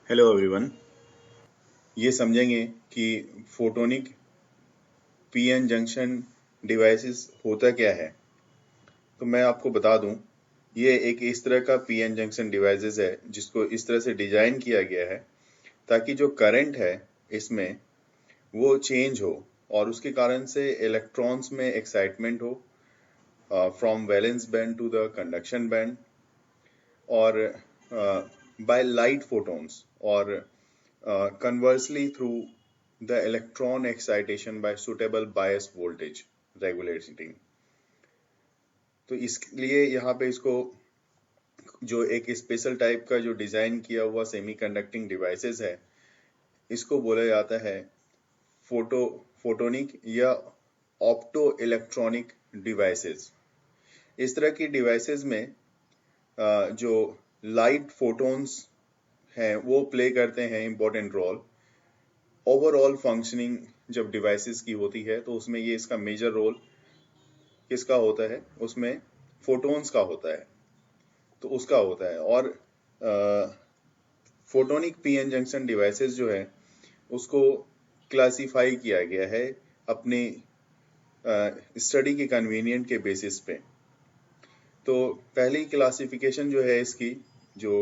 Hello everyone. ये समझेंगे कि फोटोनिक पीएन जंक्शन डिवाइसेस होता क्या है। तो मैं आपको बता दूं, ये एक इस तरह का पीएन जंक्शन डिवाइसेस है जिसको इस तरह से डिजाइन किया गया है ताकि जो करंट है इसमें वो चेंज हो और उसके कारण से इलेक्ट्रॉन्स में एक्साइटमेंट हो from valence band to the conduction band और बाय लाइट फोटॉन्स और conversely through the electron excitation by suitable bias voltage regulating। तो इसलिए यहाँ पे इसको जो एक स्पेशल टाइप का जो डिजाइन किया हुआ सेमी कंडक्टिंग डिवाइसेस है इसको बोला जाता है फोटोनिक या ऑप्टो इलेक्ट्रॉनिक डिवाइसेस। इस तरह की डिवाइसेस में जो लाइट फोटॉन्स हैं वो प्ले करते हैं इम्पोर्टेंट रोल। ओवरऑल फंक्शनिंग जब डिवाइसेस की होती है तो उसमें ये इसका मेजर रोल किसका होता है, उसमें फोटॉन्स का होता है, तो उसका होता है। और फोटोनिक पीएन जंक्शन डिवाइसेस जो है उसको क्लासिफाई किया गया है अपनी स्टडी के कन्वीनियंट के बेसिस पे। तो पहली क्लासिफिकेशन जो है इसकी जो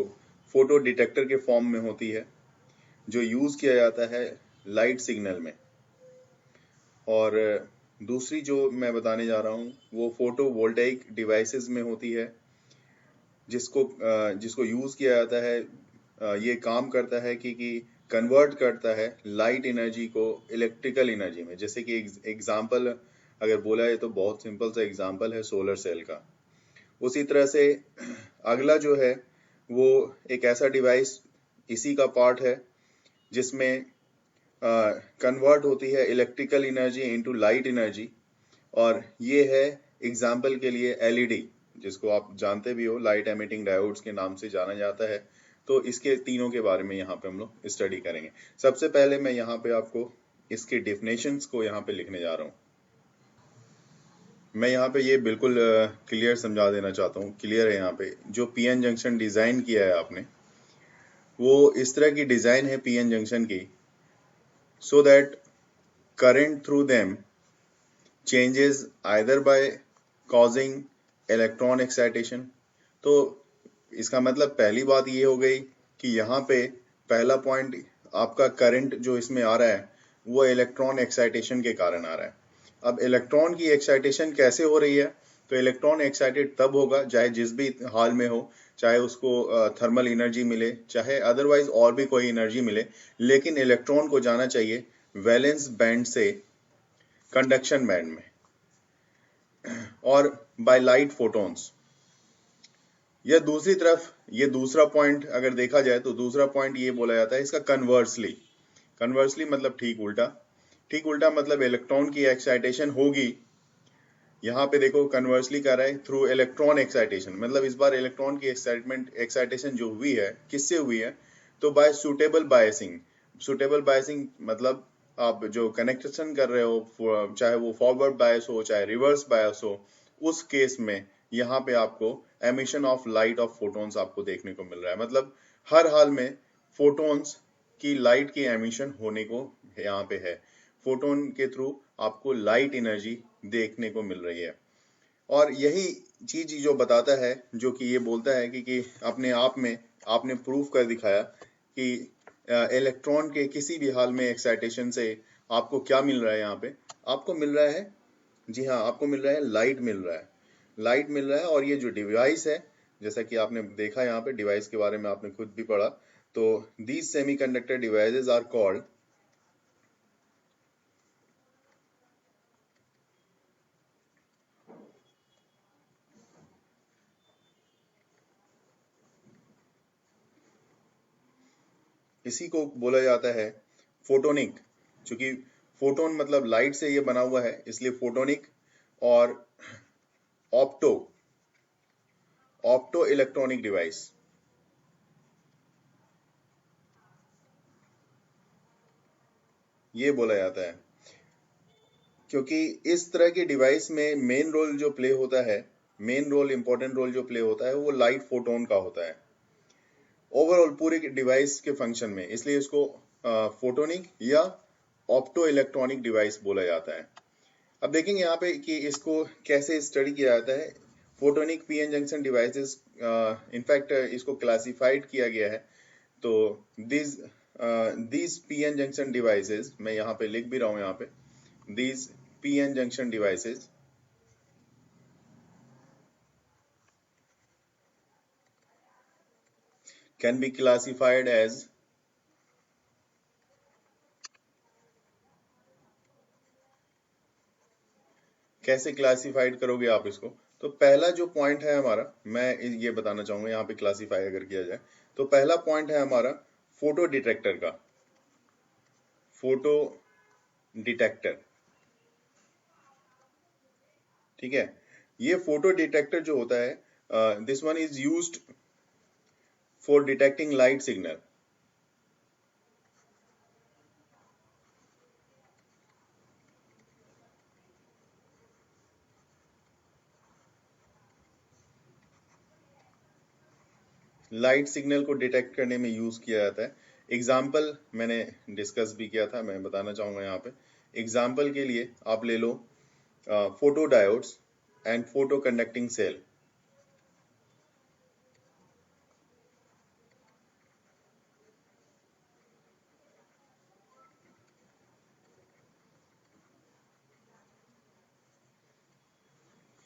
फोटो डिटेक्टर के फॉर्म में होती है जो यूज किया जाता है लाइट सिग्नल में, और दूसरी जो मैं बताने जा रहा हूँ वो फोटो वोल्टेइक डिवाइसेस में होती है जिसको यूज किया जाता है। ये काम करता है कि कन्वर्ट करता है लाइट एनर्जी को इलेक्ट्रिकल एनर्जी में। जैसे कि एग्जांपल अगर बोला है तो बहुत सिंपल सा एग्जांपल है सोलर सेल का। उसी तरह से अगला जो है वो एक ऐसा डिवाइस इसी का पार्ट है जिसमें कन्वर्ट होती है electrical energy into light energy, और ये है एग्जाम्पल के लिए एलईडी जिसको आप जानते भी हो, लाइट एमिटिंग डायोड्स के नाम से जाना जाता है। तो इसके तीनों के बारे में यहाँ पे हम लोग स्टडी करेंगे। सबसे पहले मैं यहाँ पे आपको इसके डेफिनेशंस को यहाँ पे लिखने जा रहा हूँ। मैं यहाँ पे ये बिल्कुल क्लियर समझा देना चाहता हूँ, क्लियर है। यहाँ पे जो पीएन जंक्शन डिजाइन किया है आपने वो इस तरह की डिजाइन है पीएन जंक्शन की, so that current through them changes either by causing electron excitation। तो इसका मतलब पहली बात ये हो गई कि यहाँ पे पहला पॉइंट आपका करंट जो इसमें आ रहा है वो इलेक्ट्रॉन एक्साइटेशन के कारण आ रहा है। अब इलेक्ट्रॉन की एक्साइटेशन कैसे हो रही है, तो इलेक्ट्रॉन एक्साइटेड तब होगा चाहे जिस भी हाल में हो, चाहे उसको थर्मल एनर्जी मिले चाहे अदरवाइज और भी कोई एनर्जी मिले, लेकिन इलेक्ट्रॉन को जाना चाहिए वैलेंस बैंड से कंडक्शन बैंड में और बाय लाइट फोटॉन्स। या दूसरी तरफ ये दूसरा पॉइंट अगर देखा जाए तो दूसरा पॉइंट ये बोला जाता है इसका कन्वर्सली। कन्वर्सली मतलब ठीक उल्टा। ठीक उल्टा मतलब इलेक्ट्रॉन की एक्साइटेशन होगी, यहाँ पे देखो कन्वर्सली कर रहा है थ्रू इलेक्ट्रॉन एक्साइटेशन। मतलब इस बार इलेक्ट्रॉन की एक्साइटेशन जो हुई है किससे हुई है, तो bye suitable biasing. Suitable biasing मतलब आप जो कनेक्शन कर रहे हो चाहे वो फॉरवर्ड बायस हो चाहे रिवर्स बायस हो, उस केस में यहाँ पे आपको emission of light of photons आपको देखने को मिल रहा है। मतलब हर हाल में फोटॉन्स की लाइट की एमिशन होने को यहाँ पे है, फोटोन के थ्रू आपको लाइट एनर्जी देखने को मिल रही है। और यही चीज जो बताता है, जो कि ये बोलता है कि अपने आप में आपने प्रूफ कर दिखाया कि इलेक्ट्रॉन के किसी भी हाल में एक्साइटेशन से आपको क्या मिल रहा है। यहाँ पे आपको मिल रहा है, जी हाँ, आपको मिल रहा है लाइट मिल रहा है, लाइट मिल रहा है। और ये जो डिवाइस है जैसा कि आपने देखा यहाँ पे डिवाइस के बारे में आपने खुद भी पढ़ा, तो these semiconductor devices are called इसी को बोला जाता है फोटोनिक। क्योंकि फोटोन मतलब लाइट से ये बना हुआ है इसलिए फोटोनिक। और ऑप्टो, ऑप्टो इलेक्ट्रॉनिक डिवाइस, ये बोला जाता है। क्योंकि इस तरह के डिवाइस में मेन रोल जो प्ले होता है, मेन रोल इंपॉर्टेंट रोल जो प्ले होता है वो लाइट फोटोन का होता है। ओवरऑल पूरे डिवाइस के फंक्शन में, इसलिए इसको फोटोनिक या ऑप्टो इलेक्ट्रॉनिक डिवाइस बोला जाता है। अब देखेंगे यहाँ पे कि इसको कैसे स्टडी किया जाता है। Photonic PN junction devices, in fact इसको क्लासिफाइड किया गया है। तो these पीएन जंक्शन डिवाइसेस, मैं यहाँ पे लिख भी रहा हूँ, यहाँ पे these PN junction devices can be classified as कैसे क्लासिफाइड करोगे आप इसको। तो पहला जो पॉइंट है हमारा, मैं ये बताना चाहूंगा यहाँ पे क्लासिफाई अगर किया जाए तो पहला पॉइंट है हमारा फोटो डिटेक्टर का। फोटो डिटेक्टर, ठीक है। ये फोटो डिटेक्टर जो होता है, this one is used for detecting light signal. Light signal को डिटेक्ट करने में यूज किया जाता है। एग्जाम्पल मैंने डिस्कस भी किया था, मैं बताना चाहूंगा यहाँ पे। एग्जाम्पल के लिए आप ले लो photo diodes and photo conducting cell.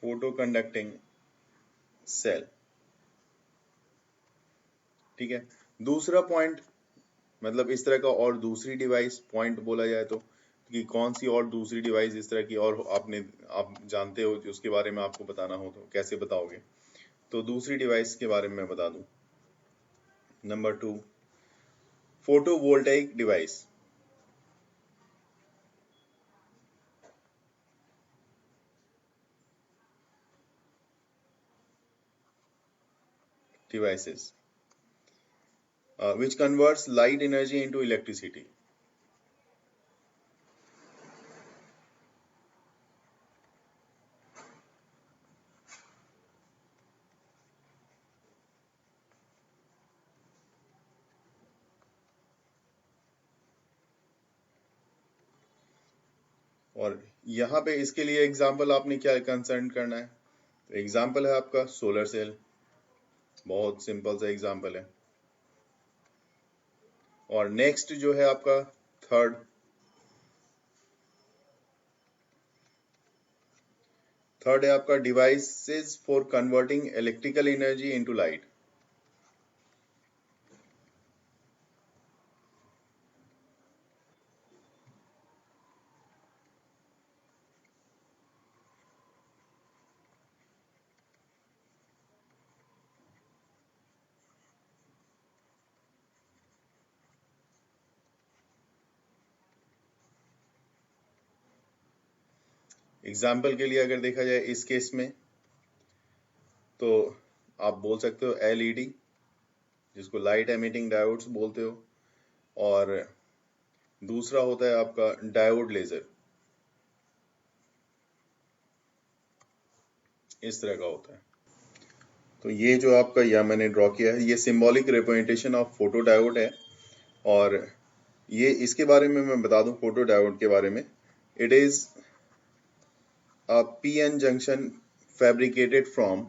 Photo conducting cell, ठीक है। दूसरा पॉइंट, मतलब इस तरह का और दूसरी डिवाइस पॉइंट बोला जाए तो कि कौन सी और दूसरी डिवाइस इस तरह की और आप जानते हो जो उसके बारे में आपको बताना हो तो कैसे बताओगे। तो दूसरी डिवाइस के बारे में मैं बता दूं। Number 2, photo voltaic device. devices which converts light energy into electricity. और यहाँ पे इसके लिए एग्जाम्पल आपने क्या कंसर्न करना है, तो एग्जाम्पल है आपका सोलर सेल। बहुत सिंपल सा एग्जाम्पल है। और नेक्स्ट जो है आपका थर्ड है आपका devices for converting electrical energy into light. Example के लिए अगर देखा जाए इस केस में तो आप बोल सकते हो एलईडी, जिसको लाइट एमिटिंग डायोड्स बोलते हो, और दूसरा होता है आपका डायोड लेजर। इस तरह का होता है। तो ये जो आपका यहाँ मैंने ड्रॉ किया है, ये symbolic representation of photo diode है। और ये इसके बारे में मैं बता दूं, फोटो डायोड के बारे में, it is a PN junction fabricated from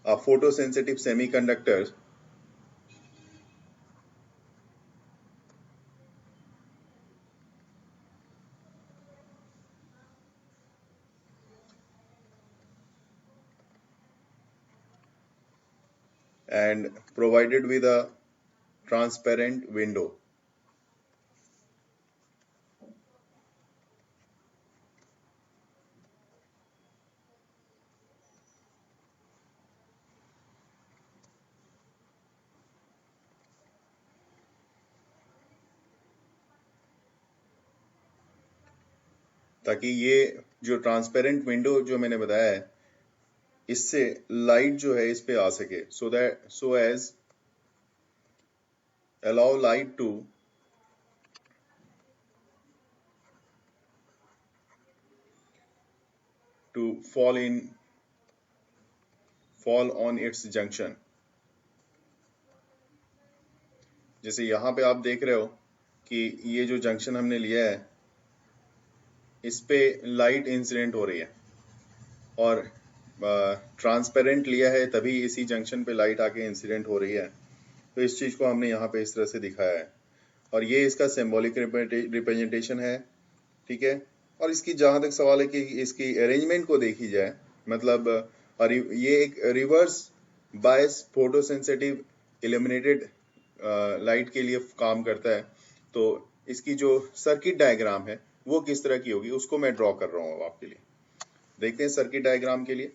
a photosensitive semiconductor and provided with a transparent window. ताकि ये जो ट्रांसपेरेंट विंडो जो मैंने बताया है, इससे लाइट जो है इस पे आ सके, so as allow light to to fall on its junction. जैसे यहाँ पे आप देख रहे हो कि ये जो जंक्शन हमने लिया है इस पे लाइट इंसिडेंट हो रही है और ट्रांसपेरेंट लिया है तभी इसी जंक्शन पे लाइट आके इंसिडेंट हो रही है। तो इस चीज को हमने यहाँ पे इस तरह से दिखाया है और ये इसका सिंबॉलिक रिप्रेजेंटेशन है, ठीक है। और इसकी जहां तक सवाल है कि इसकी अरेंजमेंट को देखी जाए, मतलब और ये एक reverse bias photosensitive illuminated light के लिए काम करता है। तो इसकी जो सर्किट डायग्राम है वो किस तरह की होगी उसको मैं ड्रॉ कर रहा हूँ आपके लिए। देखते हैं सर्किट डायग्राम के लिए।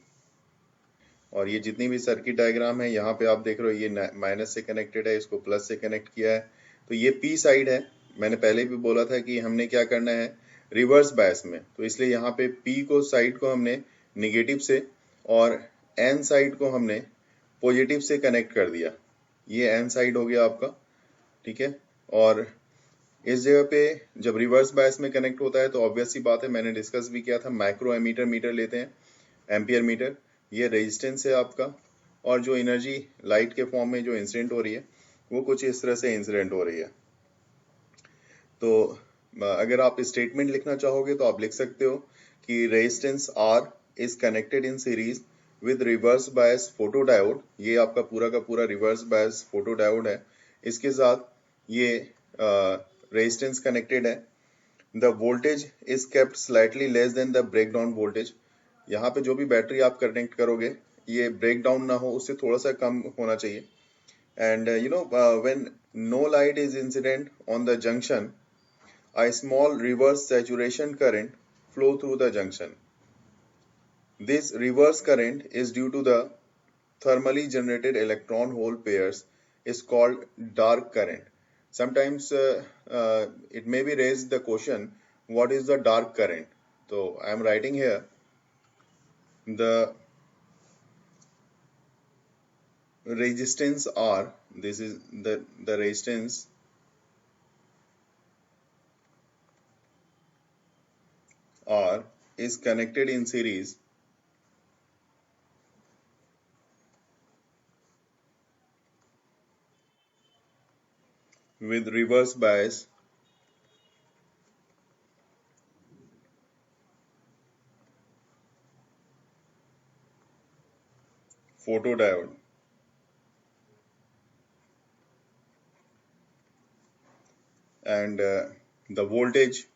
और ये जितनी भी सर्किट डायग्राम है यहाँ पे आप देख रहे हो ये माइनस से कनेक्टेड है, इसको प्लस से कनेक्ट किया है। तो ये पी साइड है। मैंने पहले भी बोला था कि हमने क्या करना है रिवर्स बायस में, तो इसलिए यहाँ पे पी को साइड को हमने निगेटिव से और एन साइड को हमने पॉजिटिव से कनेक्ट कर दिया। ये एन साइड हो गया आपका, ठीक है। और इस जगह पे जब रिवर्स बायस में कनेक्ट होता है तो ऑब्वियस सी बात है, मैंने डिस्कस भी किया था, माइक्रो एमीटर मीटर लेते हैं, एम्पियर मीटर। ये रेजिस्टेंस है आपका और जो एनर्जी लाइट के फॉर्म में जो इंसिडेंट हो रही है वो कुछ इस तरह से इंसिडेंट हो रही है। तो अगर आप स्टेटमेंट लिखना चाहोगे तो आप लिख सकते हो कि resistance R is connected in series with reverse bias photodiode. ये आपका पूरा का पूरा रिवर्स बायस फोटोडायोड है, इसके साथ ये रेजिस्टेंस कनेक्टेड है। The voltage is kept slightly less than the breakdown voltage. यहाँ पे जो भी बैटरी आप कनेक्ट करोगे ये ब्रेक डाउन ना हो, उससे थोड़ा सा कम होना चाहिए। And when no light is incident on the junction, a small reverse saturation current flow through the junction. This reverse current is due to the thermally generated electron hole pairs is called dark current. Sometimes it may be raised the question, what is the dark current? So I am writing here the resistance R. This is the resistance R is connected in series with reverse bias photodiode. And the voltage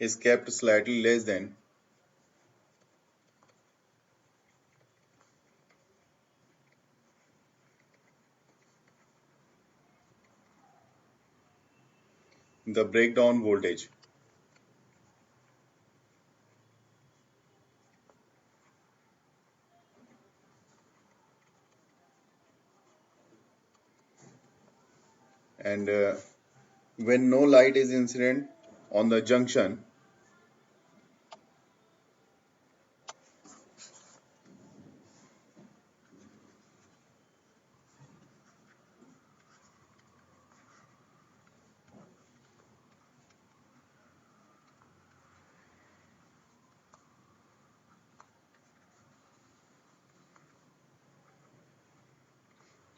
is kept slightly less than the breakdown voltage. And when no light is incident on the junction,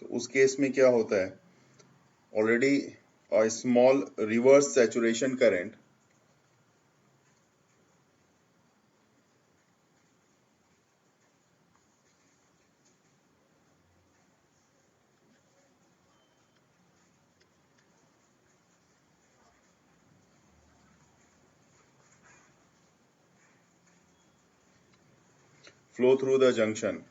तो उस case में क्या होता है, already a small reverse saturation current flow through the junction.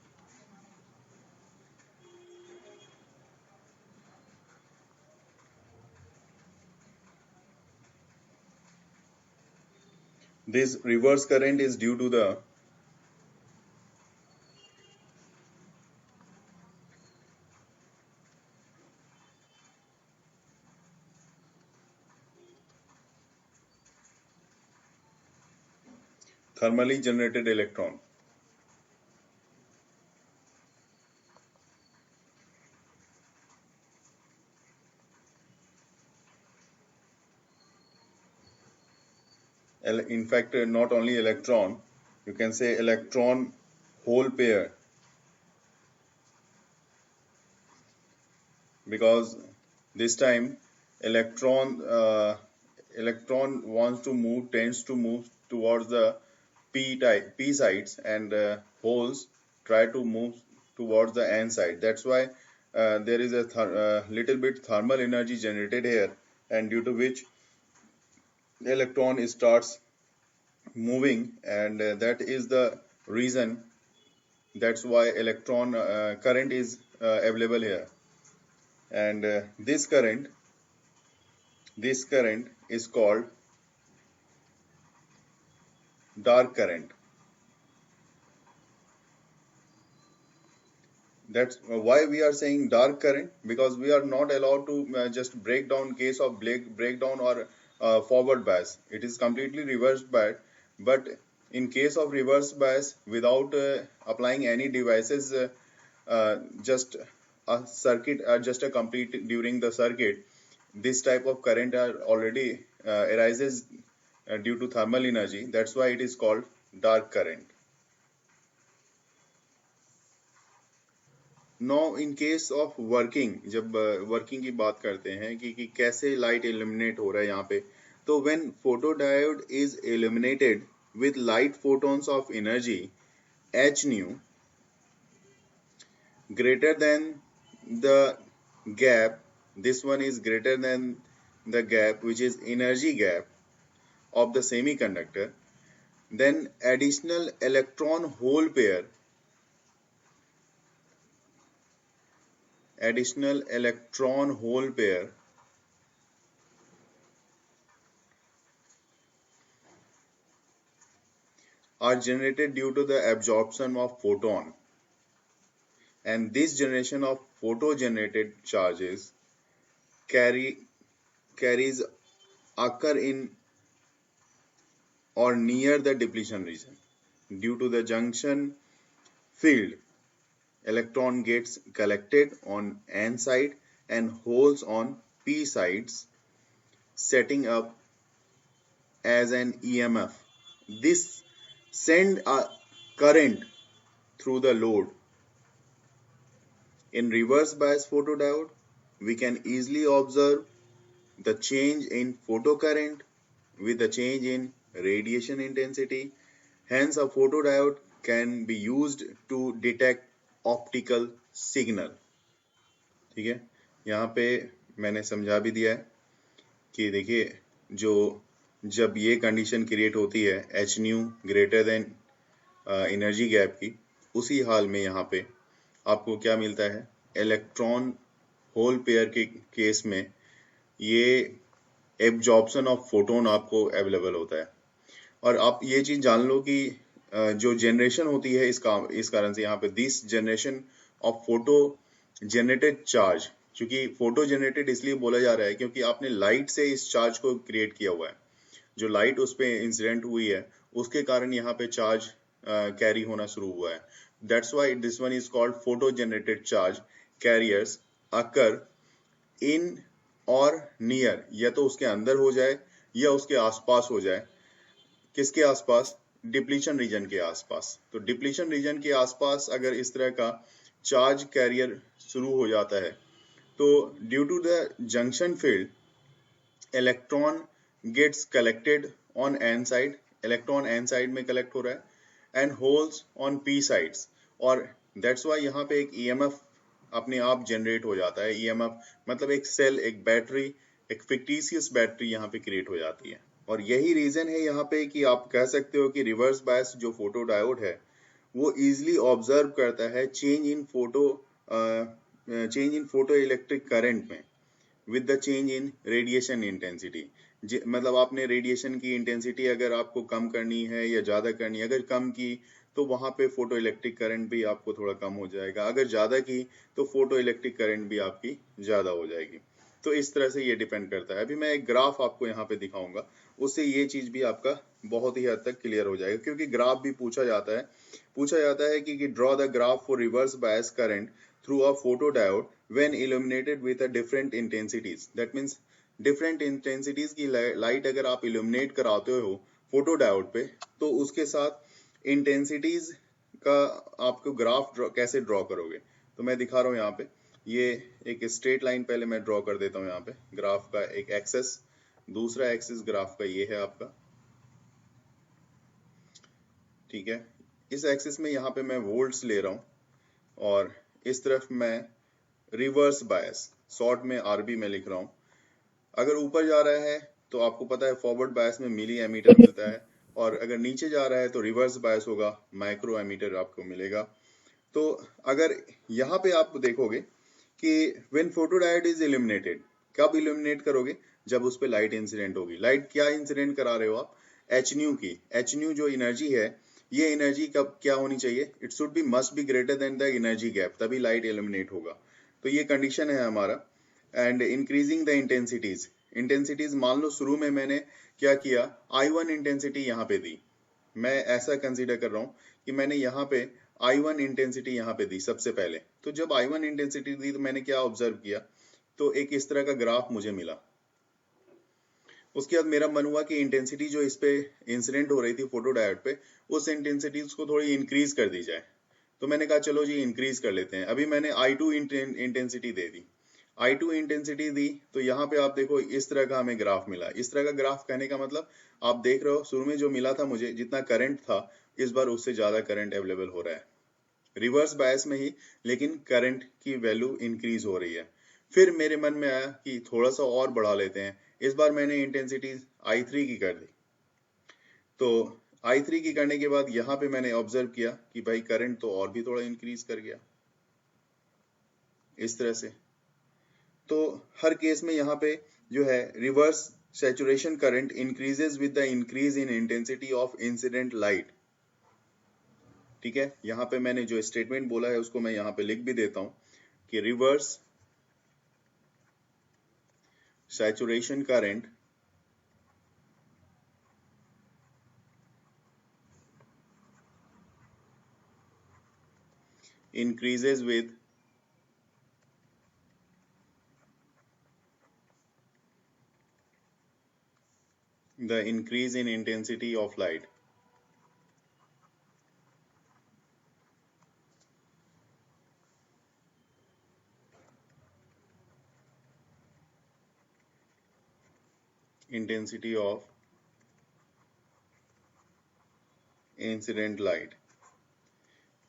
This reverse current is due to the thermally generated electron. In fact, not only electron, you can say electron hole pair, because this time electron electron tends to move towards the p sides, and holes try to move towards the n side. That's why there is a little bit thermal energy generated here, and due to which electron starts moving, and that is the reason. That's why electron current is available here. And this current is called dark current. That's why we are saying dark current, because we are not allowed to just break down case of breakdown or forward bias. It is completely reverse bias. But in case of reverse bias, without applying any devices, just a circuit, just a complete during the circuit, this type of current are already arises due to thermal energy. That's why it is called dark current. No in case of working, जब working की बात करते हैं कि कैसे light illuminate हो रहा है यहाँ पे, तो when photo diode is illuminated with light photons of energy h nu greater than the gap, this one is greater than the gap which is energy gap of the semiconductor, then additional electron hole pair are generated due to the absorption of photon, and this generation of photo generated charges carries occur in or near the depletion region. Due to the junction field, electron gets collected on n side and holes on p sides, setting up as an EMF. This send a current through the load. In reverse bias photodiode, we can easily observe the change in photocurrent with the change in radiation intensity. Hence, a photodiode can be used to detect optical signal. ठीक है, यहाँ पे मैंने समझा भी दिया है कि देखिए, जब ये कंडीशन क्रिएट होती है H new greater than energy gap की, उसी हाल में यहाँ पे आपको क्या मिलता है, इलेक्ट्रॉन होल पेयर के केस में ये एब्जॉर्प्शन ऑफ फोटोन आपको अवेलेबल होता है। और आप ये चीज जान लो कि जो जनरेशन होती है इस कारण से यहाँ पे this generation of photo generated charge, क्योंकि फोटो जनरेटेड इसलिए बोला जा रहा है क्योंकि आपने लाइट से इस चार्ज को क्रिएट किया हुआ है। जो लाइट उस पर इंसिडेंट हुई है उसके कारण यहाँ पे चार्ज कैरी होना शुरू हुआ है। That's why this one is called photo generated charge carriers occur in or near, या तो उसके अंदर हो जाए या उसके आसपास हो जाए। किसके आसपास? डिप्लीशन रीजन के आसपास। तो डिप्लीशन रीजन के आसपास अगर इस तरह का चार्ज कैरियर शुरू हो जाता है तो due to the junction field electron gets collected on n side, electron n side में कलेक्ट हो रहा है, and holes on p sides, और दैट्स वाई यहाँ पे एक ईएमएफ अपने आप जनरेट हो जाता है। ईएमएफ मतलब एक सेल, एक बैटरी, एक फिक्टिशियस बैटरी यहाँ पे क्रिएट हो जाती है। और यही रीजन है यहाँ पे कि आप कह सकते हो कि रिवर्स बायस जो फोटो डायोड है वो इजिली ऑब्जर्व करता है change in photoelectric current में with the change in radiation intensity. मतलब आपने रेडिएशन की इंटेंसिटी अगर आपको कम करनी है या ज्यादा करनी है, अगर कम की तो वहां पे फोटो इलेक्ट्रिक करंट भी आपको थोड़ा कम हो जाएगा, अगर ज्यादा की तो फोटो इलेक्ट्रिक करंट भी आपकी ज्यादा हो जाएगी। तो इस तरह से ये डिपेंड करता है। अभी मैं एक ग्राफ आपको यहाँ पे दिखाऊंगा, उससे ये चीज भी आपका बहुत ही हद तक क्लियर हो जाएगा, क्योंकि ग्राफ भी पूछा जाता है कि draw the graph for reverse bias current through a photo diode when illuminated with a different intensities. That means different intensities की लाइट अगर आप इल्यूमिनेट कराते हो फोटो डायोड पे, तो उसके साथ इंटेंसिटीज का आपको ग्राफ कैसे ड्रॉ करोगे। तो मैं दिखा रहा हूँ यहाँ पे, ये एक स्ट्रेट लाइन पहले मैं ड्रॉ कर देता हूँ यहाँ पे, ग्राफ का एक एक्सेस, दूसरा एक्सेस ग्राफ का ये है आपका, ठीक है। इस एक्सेस में यहाँ पे मैं वोल्ट्स ले रहा हूँ और इस तरफ मैं रिवर्स बायस, शॉर्ट में आरबी में लिख रहा हूँ। अगर ऊपर जा रहा है तो आपको पता है फॉरवर्ड बायस में मिली एमीटर मिलता है, और अगर नीचे जा रहा है तो रिवर्स बायस होगा, माइक्रो एमीटर आपको मिलेगा। तो अगर यहाँ पे आप देखोगे कि व्हेन फोटोडायोड इज इल्यूमिनेटेड, कब इल्यूमिनेट करोगे, जब उस पर लाइट इंसिडेंट होगी। लाइट क्या इंसिडेंट करा रहे हो आप, एच न्यू की। एच न्यू जो एनर्जी है, ये एनर्जी कब क्या होनी चाहिए, it should be must be greater than the energy gap, तभी लाइट इल्यूमिनेट होगा। तो ये कंडीशन है हमारा। And increasing the intensities, intensities मान लो शुरू में मैंने क्या किया, I1 इंटेंसिटी यहाँ पे दी। मैं ऐसा कंसीडर कर रहा हूँ कि मैंने यहाँ पे I1 इंटेंसिटी यहाँ पे दी सबसे पहले। तो जब I1 इंटेंसिटी दी तो मैंने क्या ऑब्जर्व किया, तो एक इस तरह का ग्राफ मुझे मिला। उसके बाद मेरा मन हुआ कि इंटेंसिटी जो इस पे इंसिडेंट हो रही थी फोटो डायोड पे, उस इंटेंसिटीज को थोड़ी इंक्रीज कर दी जाए। तो मैंने कहा चलो जी इंक्रीज कर लेते हैं। अभी मैंने I2 इंटेंसिटी दे दी। I2 इंटेंसिटी दी तो यहाँ पे आप देखो इस तरह का हमें ग्राफ मिला। इस तरह का ग्राफ कहने का मतलब आप देख रहे हो, शुरू में जो मिला था मुझे, जितना करंट था, इस बार उससे ज्यादा करंट अवेलेबल हो रहा है, रिवर्स बायस में ही, लेकिन करंट की वैल्यू इंक्रीज हो रही है। फिर मेरे मन में आया कि थोड़ा सा और बढ़ा लेते हैं। इस बार मैंने इंटेंसिटी I3 की कर दी। तो I3 की करने के बाद यहाँ पे मैंने ऑब्जर्व किया कि भाई करंट तो और भी थोड़ा इंक्रीज कर गया इस तरह से। तो हर केस में यहाँ पे जो है reverse saturation current increases with the increase in intensity of incident light, ठीक है। यहाँ पे मैंने जो स्टेटमेंट बोला है उसको मैं यहाँ पे लिख भी देता हूँ कि reverse saturation current increases with the increase in intensity of light. Intensity of incident light.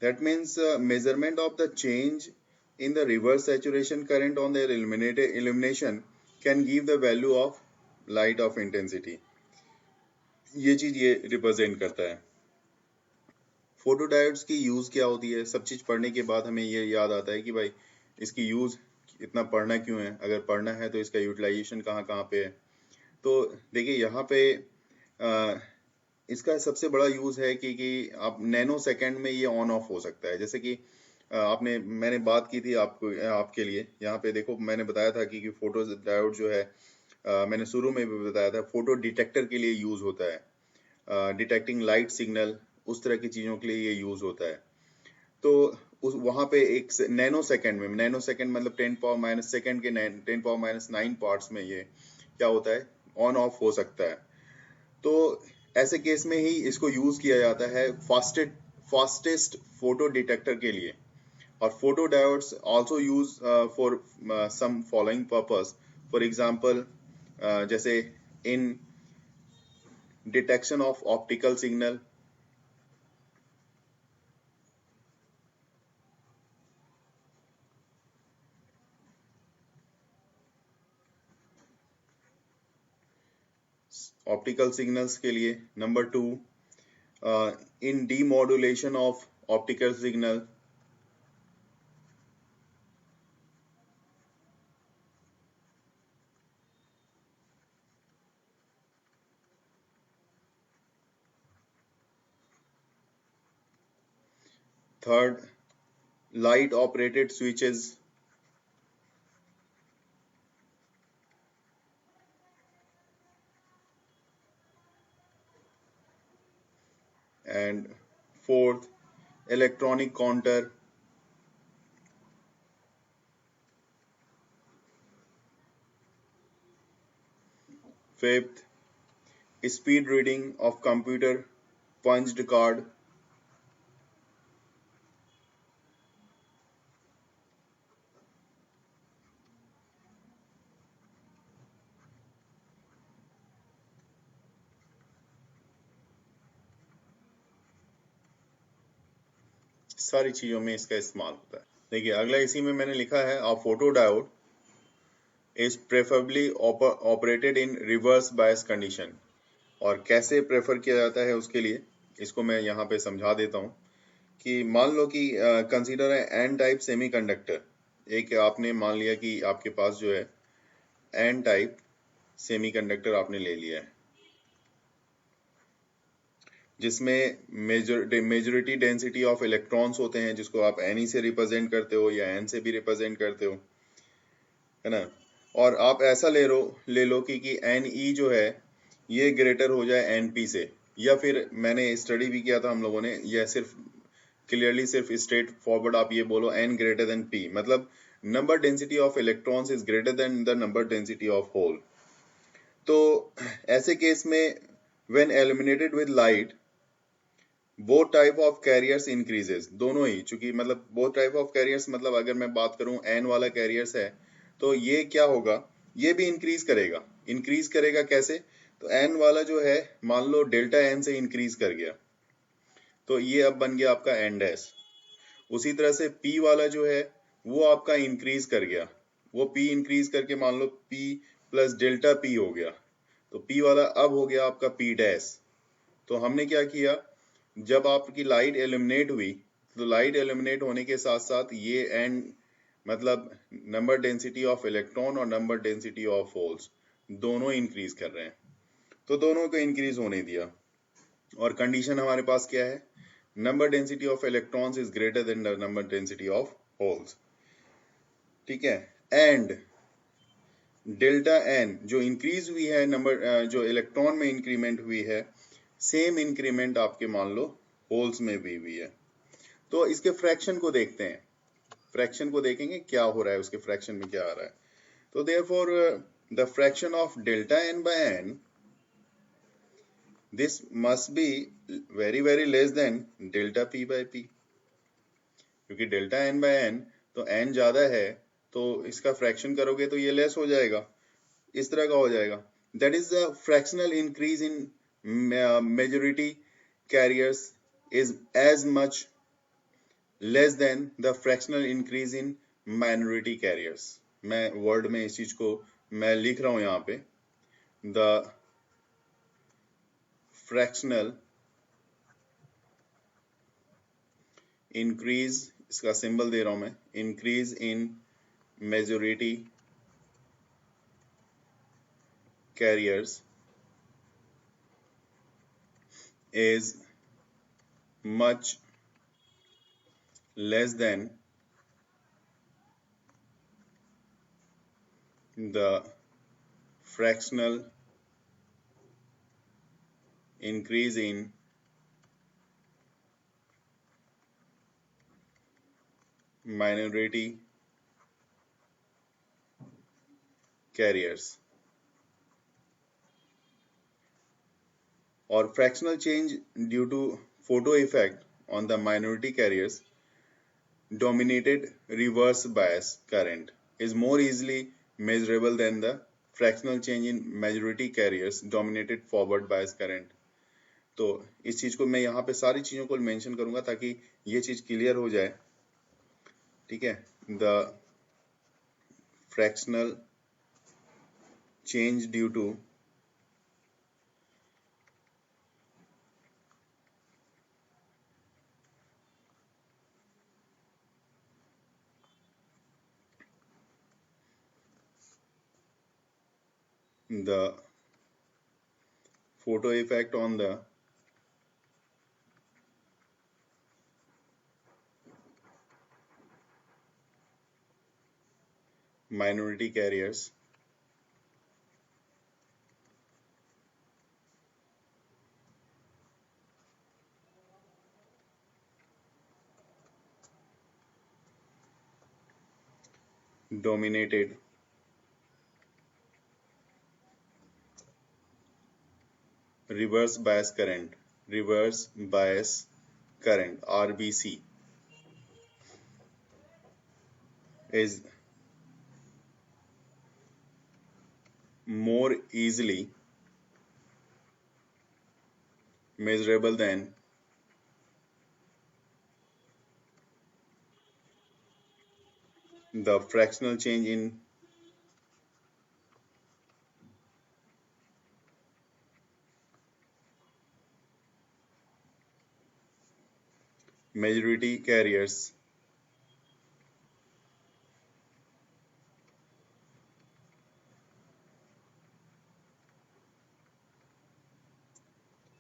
That means measurement of the change in the reverse saturation current on the illumination can give the value of light of intensity. ये चीज ये represent करता है। Photodiodes की use क्या होती है, सब चीज पढ़ने के बाद हमें ये याद आता है कि भाई इसकी यूज इतना पढ़ना क्यों है, अगर पढ़ना है तो इसका यूटिलाइजेशन कहाँ कहाँ पे है। तो देखिए यहाँ पे इसका सबसे बड़ा यूज है कि आप नैनो सेकंड में ये ऑन ऑफ हो सकता है। जैसे कि मैंने बात की थी आपको, आपके लिए यहाँ पे देखो, मैंने बताया था कि फोटो डायोड जो है, मैंने शुरू में भी बताया था, फोटो डिटेक्टर के लिए यूज होता है, डिटेक्टिंग लाइट सिग्नल, उस तरह की चीजों के लिए ये यूज होता है। तो उस वहां पे एक नैनो सेकंड में, नैनो सेकंड मतलब 10 पावर माइनस सेकंड के 10 पावर माइनस 9 पार्ट्स में ये क्या होता है, ऑन ऑफ हो सकता है। तो ऐसे केस में ही इसको यूज किया जाता है फास्टेस्ट फोटो डिटेक्टर के लिए। और photo diodes also use for some following purpose, for example जैसे in detection of optical signal, optical signals के लिए। Number 2, in demodulation of optical signal, third, light operated switches, and fourth, electronic counter, fifth, speed reading of computer punched card, सारी चीजों में इसका इस्तेमाल होता है। देखिए अगला इसी में मैंने लिखा है a photo diode is preferably operated in reverse bias condition. और कैसे प्रेफर किया जाता है उसके लिए इसको मैं यहाँ पे समझा देता हूँ कि मान लो कि कंसीडर है एन टाइप सेमीकंडक्टर। एक आपने मान लिया कि आपके पास जो है एन टाइप सेमीकंडक्टर आपने ले लिया है जिसमें मेजोरिटी डेंसिटी ऑफ इलेक्ट्रॉन्स होते हैं, जिसको आप एन से रिप्रेजेंट करते हो या एन से भी रिप्रेजेंट करते हो, है ना। और आप ऐसा ले लो कि एन ई जो है ये ग्रेटर हो जाए एन पी से, या फिर मैंने स्टडी भी किया था हम लोगों ने, यह सिर्फ क्लियरली सिर्फ स्ट्रेट फॉरवर्ड आप ये बोलो एन ग्रेटर देन पी, मतलब number density of electrons is greater than the number density of hole. तो ऐसे केस में when illuminated with light both type of carriers increases, दोनों ही, चूंकि मतलब बोथ टाइप ऑफ कैरियर्स मतलब अगर मैं बात करूं एन वाला कैरियर्स है तो ये क्या होगा, ये भी इंक्रीज करेगा। इंक्रीज करेगा कैसे, तो एन वाला जो है मान लो डेल्टा एन से इंक्रीज कर गया तो ये अब बन गया आपका एन डैश। उसी तरह से पी वाला जो है वो आपका इंक्रीज कर गया, वो पी इंक्रीज करके मान लो पी प्लस डेल्टा पी हो गया, तो पी वाला अब हो गया आपका पी डैश। तो हमने क्या किया, जब आपकी लाइट एलिमिनेट हुई तो लाइट एलिमिनेट होने के साथ साथ ये एन मतलब नंबर डेंसिटी ऑफ इलेक्ट्रॉन और नंबर डेंसिटी ऑफ होल्स दोनों इंक्रीज कर रहे हैं, तो दोनों को इंक्रीज होने दिया। और कंडीशन हमारे पास क्या है, number density of electrons is greater than the number density of holes, ठीक है। एंड डेल्टा एन जो इंक्रीज हुई है नंबर जो इलेक्ट्रॉन में इंक्रीमेंट हुई है, सेम इंक्रीमेंट आपके मान लो होल्स में भी हुई है। तो इसके फ्रैक्शन को देखते हैं, फ्रैक्शन को देखेंगे क्या हो रहा है, उसके फ्रैक्शन में क्या आ रहा है। तो therefore the fraction of delta n by n, this must be very very less than delta p by p, क्योंकि डेल्टा एन बाय एन तो एन ज्यादा है तो इसका फ्रैक्शन करोगे तो ये लेस हो जाएगा, इस तरह का हो जाएगा। That is the fractional increase in majority carriers is as much less than the fractional increase in minority carriers. मैं वर्ड में इस चीज को मैं लिख रहा हूं यहाँ पे, द फ्रैक्शनल इंक्रीज, इसका सिंबल दे रहा हूं मैं, increase in majority carriers is much less than the fractional increase in minority carriers। और fractional change due to photo effect on the minority carriers dominated reverse bias current is more easily measurable than the fractional change in majority carriers dominated forward bias current। तो इस चीज को मैं यहाँ पे सारी चीजों को मेंशन करूंगा ताकि ये चीज क्लियर हो जाए, ठीक है। The fractional change due to the photo effect on the minority carriers dominated reverse bias current RBC is more easily measurable than the fractional change in majority carriers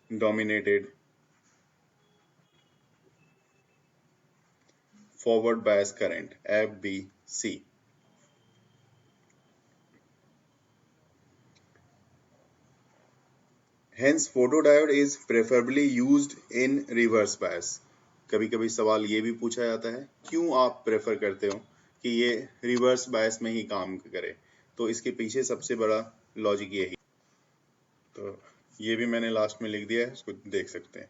dominated forward bias current FBC. Hence, photodiode is preferably used in reverse bias. कभी कभी सवाल ये भी पूछा जाता है क्यों आप प्रेफर करते हो कि ये रिवर्स बायस में ही काम करे, तो इसके पीछे सबसे बड़ा लॉजिक यही। तो ये भी मैंने लास्ट में लिख दिया है, इसको देख सकते हैं।